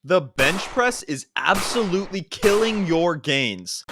The bench press is absolutely killing your gains.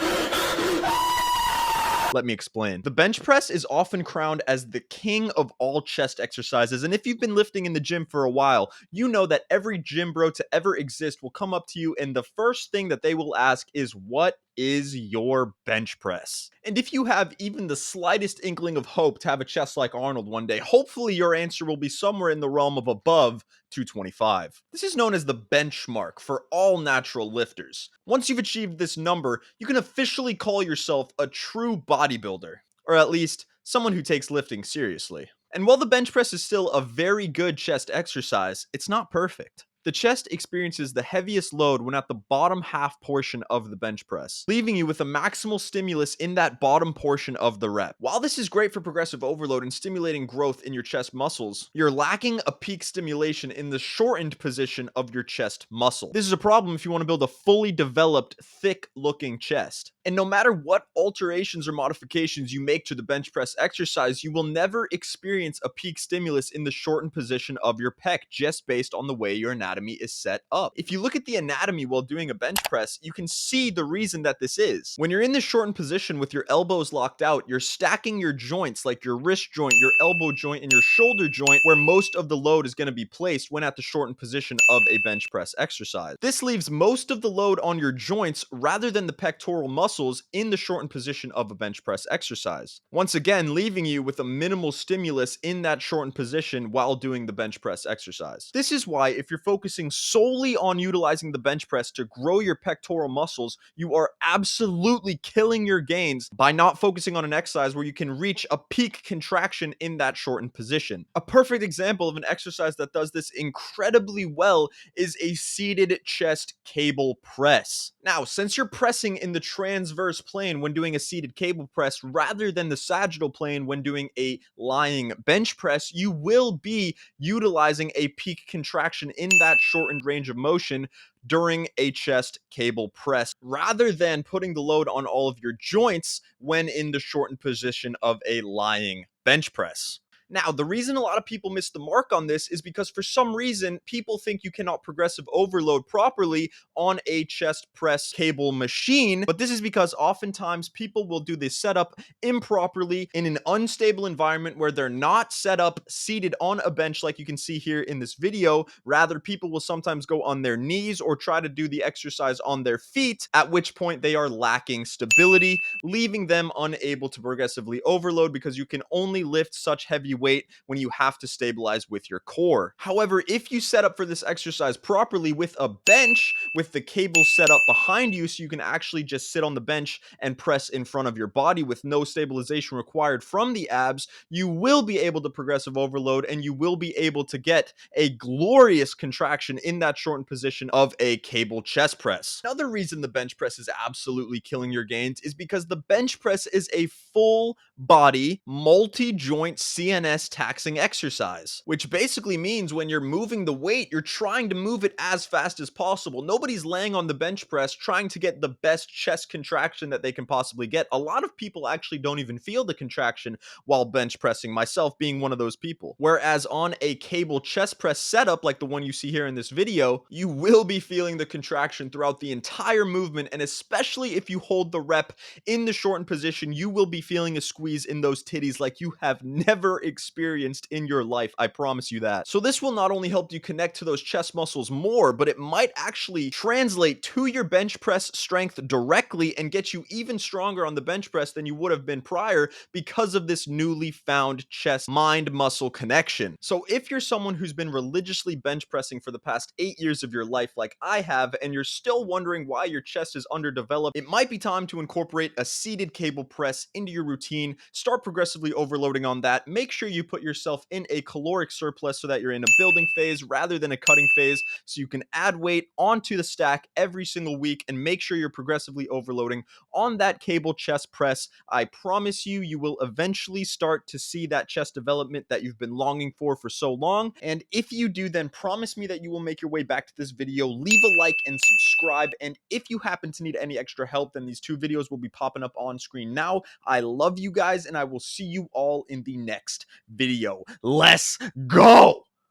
Let me explain. The bench press is often crowned as the king of all chest exercises. And if you've been lifting in the gym for a while, you know that every gym bro to ever exist will come up to you, and the first thing that they will ask is, "What is your bench press?" And if you have even the slightest inkling of hope to have a chest like Arnold one day, hopefully your answer will be somewhere in the realm of above 225. This is known as the benchmark for all natural lifters. Once you've achieved this number, you can officially call yourself a true bodybuilder, or at least someone who takes lifting seriously. And while the bench press is still a very good chest exercise, it's not perfect. The chest experiences the heaviest load when at the bottom half portion of the bench press, leaving you with a maximal stimulus in that bottom portion of the rep. While this is great for progressive overload and stimulating growth in your chest muscles, you're lacking a peak stimulation in the shortened position of your chest muscle. This is a problem if you want to build a fully developed, thick looking chest. And no matter what alterations or modifications you make to the bench press exercise, you will never experience a peak stimulus in the shortened position of your pec just based on the way your anatomy is set up. If you look at the anatomy while doing a bench press, you can see the reason that this is. When you're in this shortened position with your elbows locked out, you're stacking your joints like your wrist joint, your elbow joint, and your shoulder joint where most of the load is going to be placed when at the shortened position of a bench press exercise. This leaves most of the load on your joints rather than the pectoral muscles in the shortened position of a bench press exercise. Once again, leaving you with a minimal stimulus in that shortened position while doing the bench press exercise. This is why if you're focusing solely on utilizing the bench press to grow your pectoral muscles, you are absolutely killing your gains by not focusing on an exercise where you can reach a peak contraction in that shortened position. A perfect example of an exercise that does this incredibly well is a seated chest cable press. Now, since you're pressing in the transverse plane when doing a seated cable press rather than the sagittal plane when doing a lying bench press, you will be utilizing a peak contraction in that shortened range of motion during a chest cable press rather than putting the load on all of your joints when in the shortened position of a lying bench press. Now, the reason a lot of people miss the mark on this is because for some reason, people think you cannot progressive overload properly on a chest press cable machine. But this is because oftentimes people will do this setup improperly in an unstable environment where they're not set up seated on a bench like you can see here in this video. Rather, people will sometimes go on their knees or try to do the exercise on their feet, at which point they are lacking stability, leaving them unable to progressively overload because you can only lift such heavy weight when you have to stabilize with your core. However, if you set up for this exercise properly with a bench with the cable set up behind you so you can actually just sit on the bench and press in front of your body with no stabilization required from the abs, you will be able to progressive overload and you will be able to get a glorious contraction in that shortened position of a cable chest press. Another reason the bench press is absolutely killing your gains is because the bench press is a full body, multi-joint CNS taxing exercise, which basically means when you're moving the weight, you're trying to move it as fast as possible. Nobody's laying on the bench press trying to get the best chest contraction that they can possibly get. A lot of people actually don't even feel the contraction while bench pressing, myself being one of those people. Whereas on a cable chest press setup like the one you see here in this video, you will be feeling the contraction throughout the entire movement, and especially if you hold the rep in the shortened position, you will be feeling a squeeze in those titties like you have never experienced in your life. I promise you that. So this will not only help you connect to those chest muscles more, but it might actually translate to your bench press strength directly and get you even stronger on the bench press than you would have been prior because of this newly found chest mind muscle connection. So if you're someone who's been religiously bench pressing for the past 8 years of your life like I have, and you're still wondering why your chest is underdeveloped, it might be time to incorporate a seated cable press into your routine. Start progressively overloading on that. Make sure you put yourself in a caloric surplus so that you're in a building phase rather than a cutting phase, so you can add weight onto the stack every single week and make sure you're progressively overloading on that cable chest press. I promise you, you will eventually start to see that chest development that you've been longing for so long. And if you do, then promise me that you will make your way back to this video, leave a like and subscribe. And if you happen to need any extra help, then these 2 videos will be popping up on screen now. I love you guys, and I will see you all in the next video. Let's go!